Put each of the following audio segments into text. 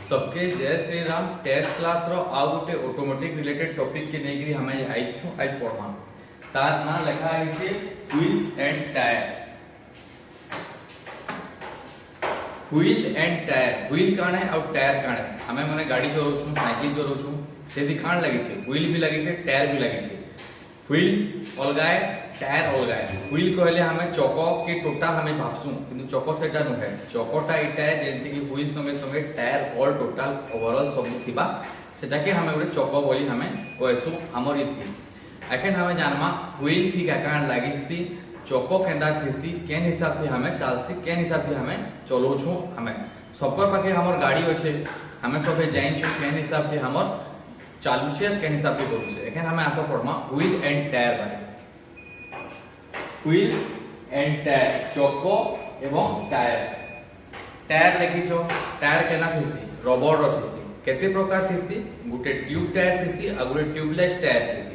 सबके जय Shri Ram. 10th class रो आउ गोटे ऑटोमेटिक रिलेटेड टॉपिक के नेगरी हमें आइछु आज पढ़वा। तार ना लिखा है कि wheels and tyre. Wheel and tyre, wheel काण है और टायर काण है। हमें माने गाड़ी चलाउछु, साइकिल चलाउछु, से दिखाण लागि छे। व्हील भी लागि छे, टायर भी लागि छे। व्हील अलगा है, टायर अलगा है। व्हील कहले हमें चको के टोटा हमें भाबसु, किंतु चको सेटा नुहे। चकोटा एटा है जेंति कि व्हील संगे संगे टायर ऑल टोटल ओवरऑल सब थिबा, सेटा के हमें गोटे चको बोली हमें कहसु हमर इथि। एखन हमें जानमा व्हील थी का कारण लागिसी, चको केंदा थिसी, केन हिसाब से हमें चालसी, केन हिसाब से हमें चलोछु। हमें सबकर पाखे हमर गाड़ी होछे, हमें सबे जाइन छु केन हिसाब से हमर चालू छे, केन हिसाब से करू छे। एखन हमें आशा पढ़मा व्हील एंड टायर बारे। व्हील एंड टायर, चको एवं टायर। टायर देखि छो, टायर केना थिसी, रबर रो थिसी। केते प्रकार थिसी, गुटे ट्यूब टायर थिसी आ गुटे ट्यूबलेस टायर थिसी।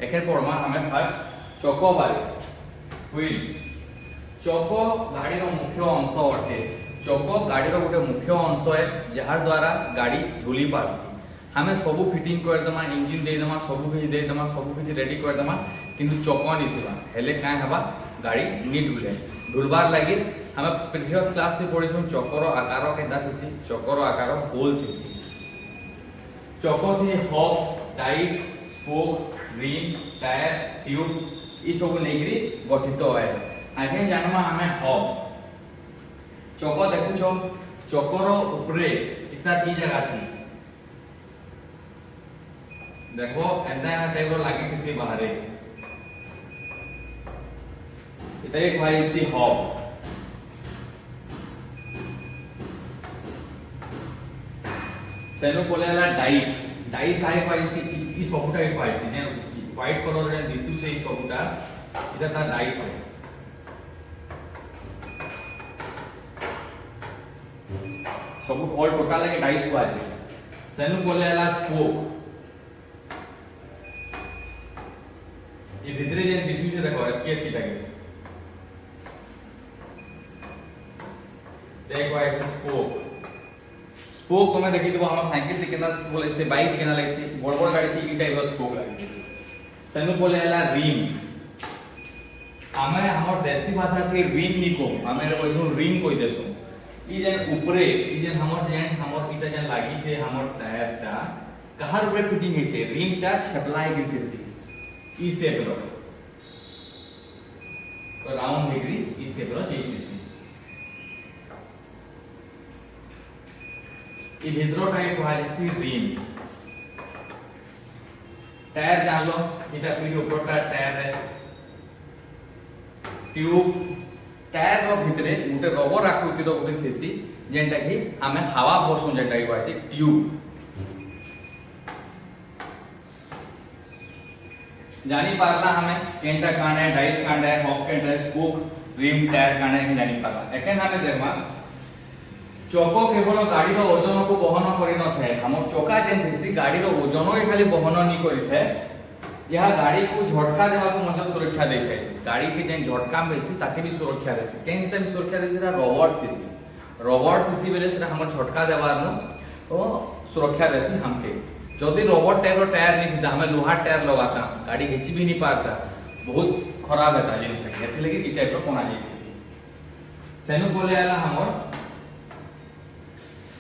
एखन पढ़मा हमें फर्स्ट चको बारे। व्हील, चको गाड़ी रो मुख्य अंश अटे। चको गाड़ी रो गुटे मुख्य अंश है जहार द्वारा गाड़ी झुली पासी। हमें सबू फिटिंग कर दमा, इंजिन दे दमा, सबू किछि दे दमा, सबू किछि रेडी कर दमा, किंतु चको नि थिबा हेले काय हबा गाड़ी नी ढुले। ढुलबार लागि हमें प्रीवियस क्लास में पढिछु चकोर आकार केदा थिसी। चकोर आकार गोल थिसी। चको थी हब, डाइस, स्पोक, रिम, टायर, ट्यूब ई सब नेगरी गठित है। आगे जानमा हमें हब। चको देखुछो, चकोर ऊपरे इता की जगह थी देखो, एंदा टाइप लागी किसी बाहरे इता एक भाई सी हब। सेनु कोलेला डाइस। डाइस आइ पाइसी ई सबटा आइ पाइसी ने व्हाइट कलर रे दिसु से ई सबटा इता ता डाइस है। सब ऑल टोटल के डाइस हुआ है। सेनु कोलेला स्पोक। ये भितरे जे दिसु से देखो एके लागे देखो ऐसे स्पोक। स्पोक तुम्हें देखि तो हम साइकिल दिखना बोले से बाइक दिखना लागे से बड़ बड़ गाड़ी की टाइप रो स्पोक लागे। सेनु बोलेला रिम। हमें हमर देसी भाषा के रिम निको हमें कहसु रिम कोइ देसु। ई जेन ऊपरे ई जेन हमर इटा जेन लागी छे हमर टायर ता कहार ऊपर फिटिंग है छे। रिम ता छपलाई गिरतेसी ई शेप रो तो राउंड डिग्री ई शेप रो जेतिसी। ई भितरो टाइप वाली रिम। टायर जान लो इटा के ऊपर का टायर है। ट्यूब, टायर रो भितरे गुटे रबर आकृति रो गुटे थिसी जेंटा कि हमें हवा भरसुन जेंटा कि कहै छै ट्यूब। जानी पारला हमें केंटा कांड है, डाइस कांड है, हॉक केंटा है, स्पोक, रिम, टायर कांड है जानी पारला। एखन हमें देखमा चको केवल गाड़ी रो ओजन को बहन करि न थाए। हमर चोका जेन थिसी गाड़ी रो ओजन के खाली बहन नि करि थाए, यह गाड़ी को झटका देवा को मतलब सुरक्षा दे थाए। गाड़ी के जेन झटका मिलसी ताके भी सुरक्षा देसी। केन से भी सुरक्षा देसी रबर थिसी। रबर थिसी बेले से हमर झटका देवार न तो सुरक्षा देसी हमके। जदि रबर टाइप रो टायर नि थिता हमें लोहा टायर लगाता गाड़ी घिची भी नहीं पारता, बहुत खराब हेता जिनिस के। एथि लगे ई टाइप रो कोना जेसी। सेनु बोले आला हमर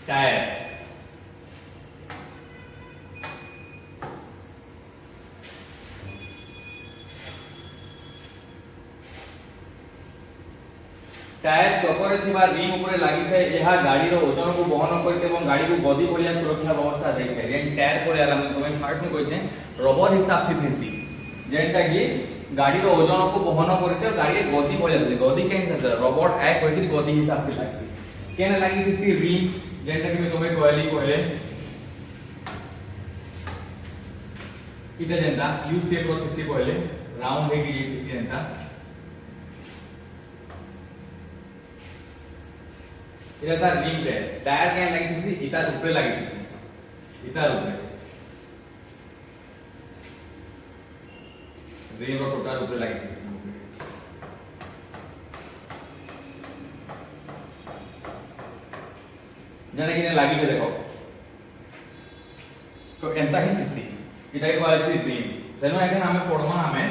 टायर। टायर चकोरे थिबा रिम ऊपर लागि थाए। यहा गाड़ी रो ओजन को बहन करते एवं गाड़ी को गदी बलिया सुरक्षा व्यवस्था दे थाए। जेन टायर कोले आला मैं तुम्हें पार्ट में कहै छै रबर हिसाब से थिसी जेंटा कि गाड़ी रो ओजन को बहन करते गाड़ी के गदी बलिया दे। गदी केन से रबर आय कहै छै गदी हिसाब से लागसी। केन लागि थिसी रिम जेंटा कि मैं तुम्हें कहली कहले इटा जेंटा यू शेप रो थिसी कहले राउंड है कि ये थिसी जेंटा इटा ता रिम है। टायर केन लागि थिसी इटा ऊपर लागि थिसी इटा ऊपर रिम रो टोटल ऊपर लागि थिसी। जाने कि लागी के देखो तो एंता ही थिसी इटा के कहसी रिम सेनो एखन हमें पढमा हमें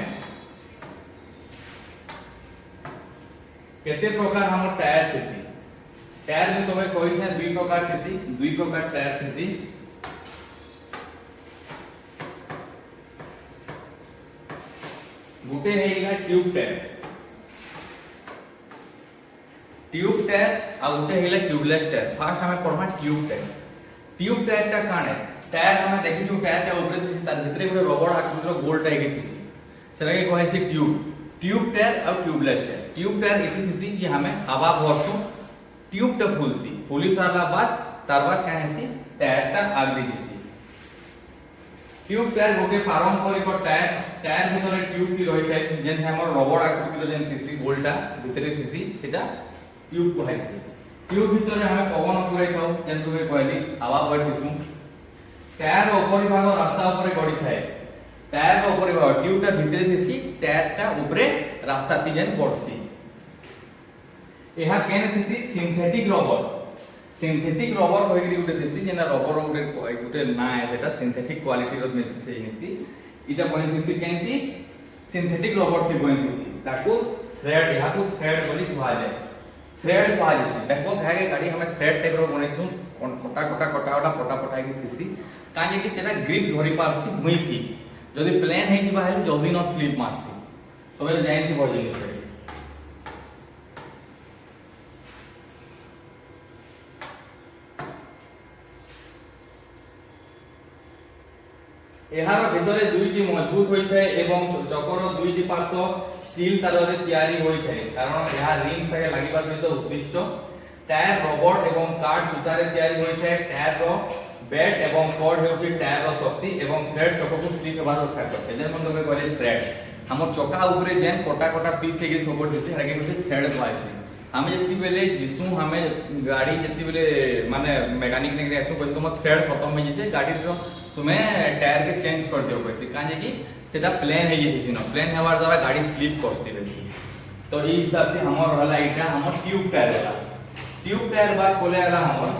केते प्रकार हमर टायर थिसी टायर में तोमे कोइ छै दुई प्रकार थिसी दुई प्रकार टायर थिसी गुटे हेगा ट्यूब टायर आ गुटे हेला ट्यूबलेस टायर फास्ट हमें पढमा ट्यूब टायर टा काने टायर हमें देखि जो टायर टा ऊपर थिसी तार भितरे गुटे रबड़ आकृतिर गोल टाइप के थिसी सेरा के कहै छै ट्यूब टायर और ट्यूबलेस टायर ट्यूब टायर इति थिसी कि हमें हवा भरसु ट्यूब टा फुली सारला बाद तार बाद काहे सी टायर टा आग दिसी ट्यूब टायर गोटे पारंपरिक टायर भितरे ट्यूब की रही थाए जेन हमर रबड़ आकृतिर जेन थिसी गोलटा भितरे थिसी सेटा ट्यूब को हाइसी ट्यूब भितरे हमें पवन पुराई थाउ जेन तुमे कहली हवा भर दिसु टायर ऊपर भाग रास्ता ऊपर गडी थाए टायर ऊपर भाग ट्यूब टा भितरे थिसी टायर टा ऊपर रास्ता ती जेन पड़सी एहा केन थिसी सिंथेटिक रबर होइगरी गुटे थिसी जेना रबर गुटे ना है सेटा सिंथेटिक क्वालिटी रो मिलसी से जिनिसती इटा बनि थिसी केनती सिंथेटिक रबर थी बनि थिसी ताको थ्रेड यहा को थ्रेड बोली कुहा जाय थ्रेड कुहा जैसी देखो भागे गाड़ी हमें थ्रेड टाइप रो बनेछु कोटा की थिसी काजे कि सेटा ग्रिप धरि पारसी मुई थी जदी प्लेन है कि बाहर जल्दी न स्लिप मारसी तो बेले जाइन थी बजनी से एहार भितरे दुईटी मजबूत होई थाए एवं चकर दुईटी पार्श्व स्टील ताରରେ तैयारी होई थाए कारण यहा रिंग सके लागिबा सहित उद्दिष्ट टायर रबर एवं कार्ड सूतारे तैयारी होई थाए टायर रो बेट एवं कॉर्ड हेउसी टायर रो शक्ति एवं थ्रेड चकको स्लिप हेबार रक्षा करते जेन मन तमे कहले थ्रेड हमर चका ऊपरे जेन कोटा पीस हेगे सपोर्ट दिसे हरके कुछ थ्रेड पाइसी हमें जति बेले जिसु हमें गाड़ी जति बेले माने मैकेनिक ने ऐसो कहै तुम थ्रेड खत्म हो जैसे गाड़ी रो तुम्हें टायर के चेंज कर दियो कैसे काजे कि सेटा प्लेन है ये हिसी न प्लेन हेबार द्वारा गाड़ी स्लिप करसी बेसी तो ई हिसाब से हमर रहला इटा हमर ट्यूब टायर बाद कोले आला हमर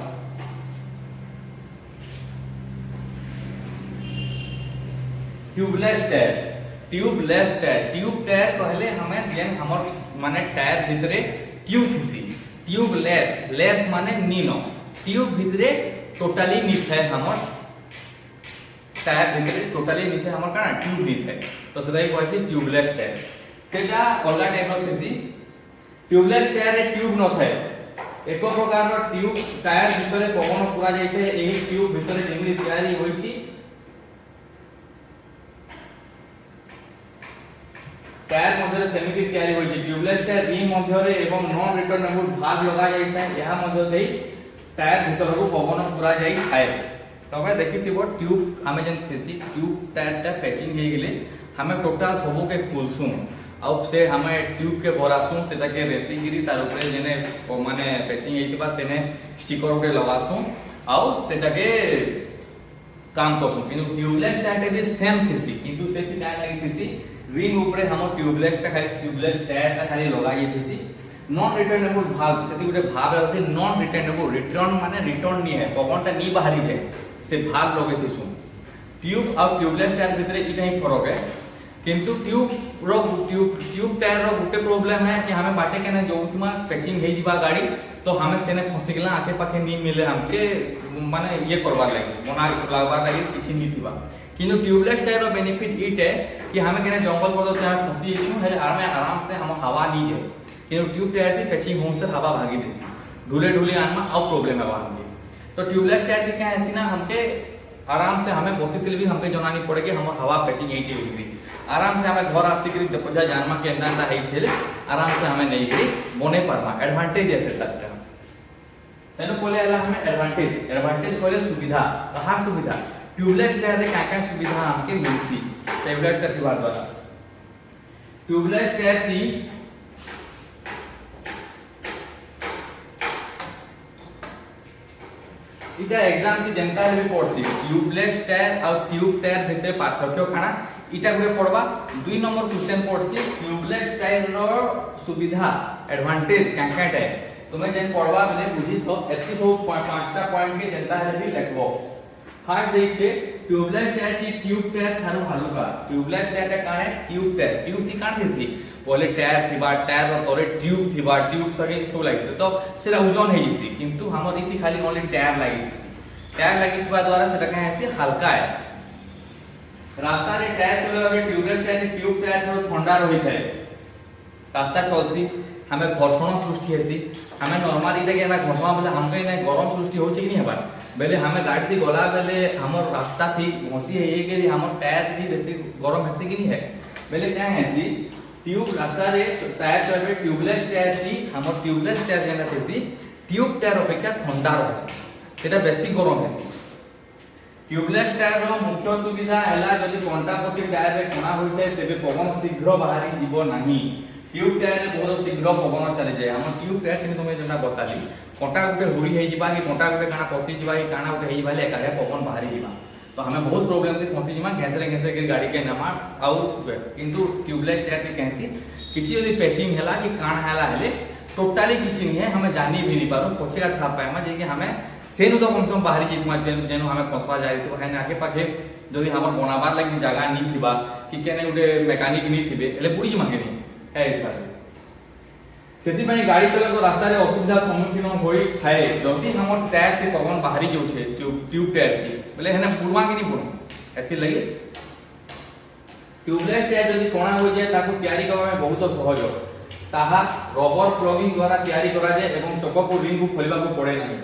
ट्यूबलेस टायर कहले हमें जेन हमर माने टायर भितरे ट्यूब थिसी ट्यूबलेस माने नीनो ट्यूब भितरे टोटली निथे हमर टायर भितरे टोटली निथे हमर काना ट्यूब निथे तो सदाई कहै छै ट्यूबलेस टायर सेटा अलगा टाइप रो थिसी ट्यूबलेस टायर रे ट्यूब न थाए एक प्रकार रो ट्यूब टायर भितरे पवन पुरा जाइते एही ट्यूब भितरे जेमि तैयारी होई छी टायर मध्य सेमिति तैयारी होई छी ट्यूबलेस टायर रिंग मध्य रे एवं नॉन रिटर्नेबल भाग लगा जाइता यहा मध्य देई टायर भितर को पवन पुरा जाई थाए तबे देखिथिबो ट्यूब हमें जन थिसी ट्यूब टायर टा पैचिंग हे गेले हमें टोटल सबो के खोलसु आ से हमें ट्यूब के भरासु सेटा के रेती गिरी तार ऊपर जेने माने पैचिंग हेतिबा सेने स्टिकर ऊपर लगासु आ सेटा के काम करसु किनु ट्यूबलेस टायर भी सेम थिसी किंतु सेति काय लागि थिसी रिंग ऊपर हम ट्यूबलेस टा खाली ट्यूबलेस टायर टा खाली लगाई थिसी नॉन रिटर्नेबल भाग सेति गुटे भाग আছে नॉन रिटर्नेबल रिटर्न माने रिटर्न नी है पवनटा नी बाहरी जाए से भाग लगे थिसु ट्यूब और ट्यूबलेस टायर भितरे इटा ही फरक है किंतु ट्यूब टायर रो गुटे प्रॉब्लम है कि हमें बाटे के ना जोथमा पैचिंग हे जीवा गाड़ी तो हमें सेने फसिगला आके पाखे नी मिले हमके माने ये करबार लागि बना लागबार लागि किछि नी थिबा किंतु ट्यूबलेस टायर रो बेनिफिट इट है कि हमें केने जंगल पदो त्या फसी छु है आराम से हम हवा नी जाए किंतु ट्यूब टायर की पैचिंग होम से हवा भागी देसी ढूले आनमा अब प्रॉब्लम है हमके तो ट्यूबलेस टायर की क्या ऐसी ना हमके आराम से हमें बसितिल भी हमके जनानी पड़े कि हम हवा पैचिंग हे छी आराम से हमें घर आसी करी देखो जानमा के अंदर है छेले आराम से हमें नहीं करी बने परमा एडवांटेज ऐसे तक सेनो कोले आला हमें एडवांटेज कोले सुविधा कहां सुविधा ट्यूबलेस टायर रे का सुविधा हमके मिलसी ट्यूबलेस टायर की बात बता ट्यूबलेस टायर की इटा एग्जाम की जनता भी पड़सी ट्यूबलेस टायर और ट्यूब टायर भितर पार्थक्य खाना इटा गुटे पड़बा 2 नंबर क्वेश्चन पड़सी ट्यूबलेस टायर रो सुविधा एडवांटेज काका टायर तुमे जेन पड़बा बले बुझी तो एति सब पांचटा पॉइंट के जनता है भी लिखबो फास्ट देख छे ट्यूबलेस टायर थी ट्यूब टायर थारो हलुका ट्यूबलेस टायर काने ट्यूब थी कान थी बोले टायर थिबा टायर रो तोरे ट्यूब थिबा ट्यूब सगे सो लागिसे तो सेरा ओजन हेइसी किंतु हमर इति खाली ओनली टायर लागिसी टायर लागितबा द्वारा सेटा काहे हेसी हल्का है रास्ता रे टायर चले बे ट्यूबलेस टायर ट्यूब टायर थोड़ा ठंडा रही थाए रास्ता चलसी हमें घर्षण सृष्टि हेसी हमें नॉर्मल इदे के ना घर्षण बोले हमके ना गरम सृष्टि होछि कि नहीं हेबा बेले हमें गाड़ी दी गला बेले हमर रास्ता थी घसी हे के हमर टायर थी बेसी गरम हेसी कि नहीं है बेले क्या हेसी ट्यूब रास्ता रे टायर चलबे ट्यूबलेस टायर थी हमर ट्यूबलेस टायर जेना थेसी ट्यूब टायर अपेक्षा ठंडा रहसी सेटा बेसी गरम हेसी ट्यूबलेस टायर रो मुख्य सुविधा हैला जदि कंटा पसी टायर रे कोना होइते तेबे पवन शीघ्र बाहरी जीवो नाही ट्यूब टायर रे बहुत शीघ्र पवन चली जाय हम ट्यूब टायर कि तुमे जना बताली कंटा गुटे हुरी हे जिबा कि कंटा गुटे काना पसी जिबा कि काना गुटे हे जिबाले एकारे पवन बाहरी जिबा तो हमें बहुत प्रॉब्लम थी फसी जिमा घेसरे के गाड़ी के नमा आउ किंतु ट्यूबलेस टायर के कैसी किछि यदि पैचिंग हैला कि कान हैला हेले टोटली किछि नहीं है हमें जानी भी नहीं पारो पछिया था पाएमा जे कि हमें सेनु तो कम से कम बाहरी जितमा जेनु हमें फसवा जाय तो है आगे पाखे जदि हमर बनाबार लागि जगह नहीं थिबा कि केने गुटे मैकेनिक नहीं थिबे एले बुड़ी जिमा के नहीं है हिसाब सेति पई गाड़ी चला तो रास्ता रे असुविधा सम्मुखीन होई थाए जदि हमर टायर के पवन बाहरी जो छे ट्यूब टायर थी बोले हेना पुरवा के नहीं पुरवा एति लगी ट्यूबलेस टायर जदि कोना हो जाय ताको तयारी करबा में बहुत सहज ताहा रबर प्लगिंग द्वारा तयारी करा जाय एवं चक को रिंग को खोलबा को पड़े नहीं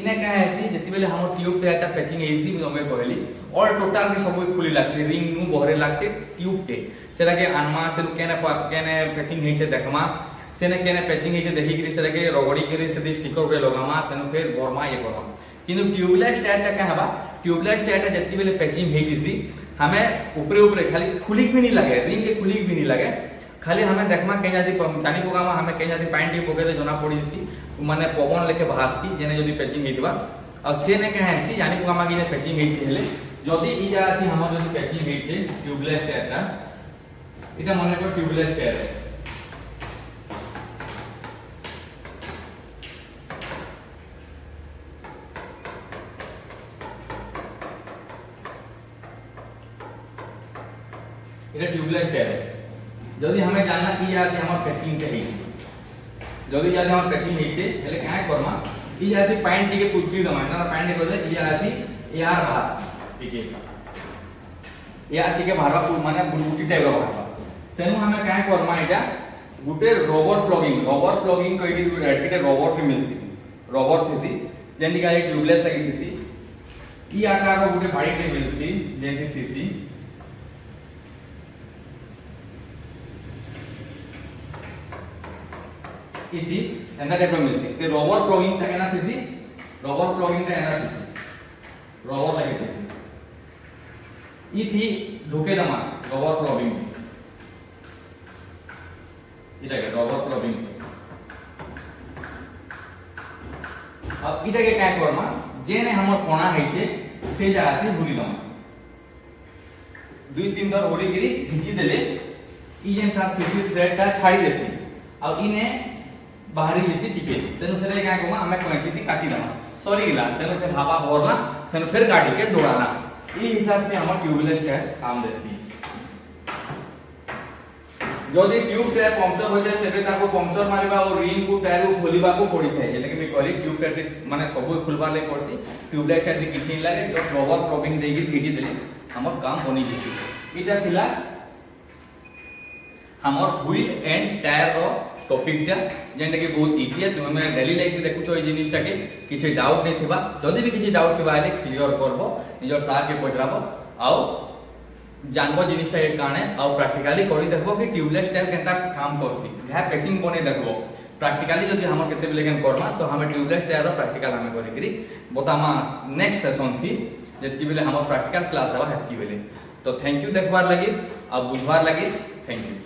इने का ऐसी जति बेले हमर ट्यूब टायर ता पैचिंग एसी हमें कहली और टोटल के सब खुली लागसी रिंग नु बहरे लागसी ट्यूब के सेरा के आनमा से केने पैचिंग हे छे देखमा सेने केने पैचिंग हे छे देखि कि सेरा के रगड़ी के से स्टिकर पे लगामा सेनु फिर भरमा ये करमा किंतु ट्यूबलेस टायर ता का हबा ट्यूबलेस टायर ता जति बेले पैचिंग हे दिसी हमें ऊपरे खाली खुली भी नहीं लगे रिंग के खुली भी नहीं लगे खाली हमें देखमा के जाति पानी पकामा हमें के जाति पानी टी पके जना पड़ीसी माने पवन लेके बाहरसी जेने जदी पैचिंग हेतिबा आ सेने के हेसी जानि पकामा कि ने पैचिंग हेछि हेले जदी ई जाति हमर जदी पैचिंग हेछि ट्यूबलेस टायर ता इटा मने को ट्यूबलेस टायर है इटा ट्यूबलेस टायर है जदि हमें जानना कि जाति हमर पैचिंग के हेछि जदि जाति हमर पैचिंग हेछि हेले काय करमा ई जाति पानी टिके पुटकी दमा ना पानी टिके ई जाति एआर बास टिके एआर टिके भारवा माने बुटबुटी टाइप रो भारवा सेनु हमें काय करमा इटा गुटे रबर प्लगिंग कहि टिके रबर पे मिलसी रबर थिसी जेंडी गाड़ी ट्यूबलेस लगी थिसी ई आकार रो गुटे बाडी पे मिलसी जेंडी थिसी इति एंदा टाइप मिलसी से रबर प्लगिंग ता केना थिसी रबर प्लगिंग ता एना थिसी रबर लगे थिसी इति ढोके दमा रबर प्लगिंग इटा के रबर प्लगिंग अब इटा के काय करमा जेने हमर कोना है छे से जाती भूली दमा दुई तीन बार ओडी गिरी खिंची देले ई जेन था फिसी थ्रेड ता छाई देसी अब इने बाहरी लिसी टिके सेनु सेरे काय कोमा हमें कोइची थी काटी दमा सॉरी गिला सेनु के भाबा भरना सेनु फिर गाड़ी के दौड़ाना ई हिसाब से हमर ट्यूबलेस टायर काम देसी जदि ट्यूब टायर पंक्चर हो जाय तेबे ताको पंक्चर मारिबा और रिंग को टायर को खोलिबा को पड़ी थाए जेले कि मैं कहली ट्यूब टायर माने सब खुलबा ले पड़सी ट्यूबलेस टायर किछि नहीं लागे जो रबर प्लगिंग देगी खींची देले हमर काम बनी जसी इटा थिला हमर व्हील एंड टायर रो टॉपिक टा जेंटा कि बहुत इजी है तुम मैं डेली लाइफ देखुछो ए जिनिसटा के किछि डाउट नै थिबा जदी भी किछि डाउट थिबा आले क्लियर करबो निजर सार के पचराबो आउ जानबो जिनिसटा ए काने आउ प्रैक्टिकली करि देखबो कि ट्यूबलेस टायर केनता काम करसी यह पैचिंग बने देखबो प्रैक्टिकली जदी हमर केते लेकिन करबा तो हम ट्यूबलेस टायर रो प्रैक्टिकल हम करि करी बतामा नेक्स्ट सेशन थी जति बेले हमर प्रैक्टिकल क्लास हवा हेती बेले तो थैंक यू देखबार लागि आ बुझबार लागि थैंक यू।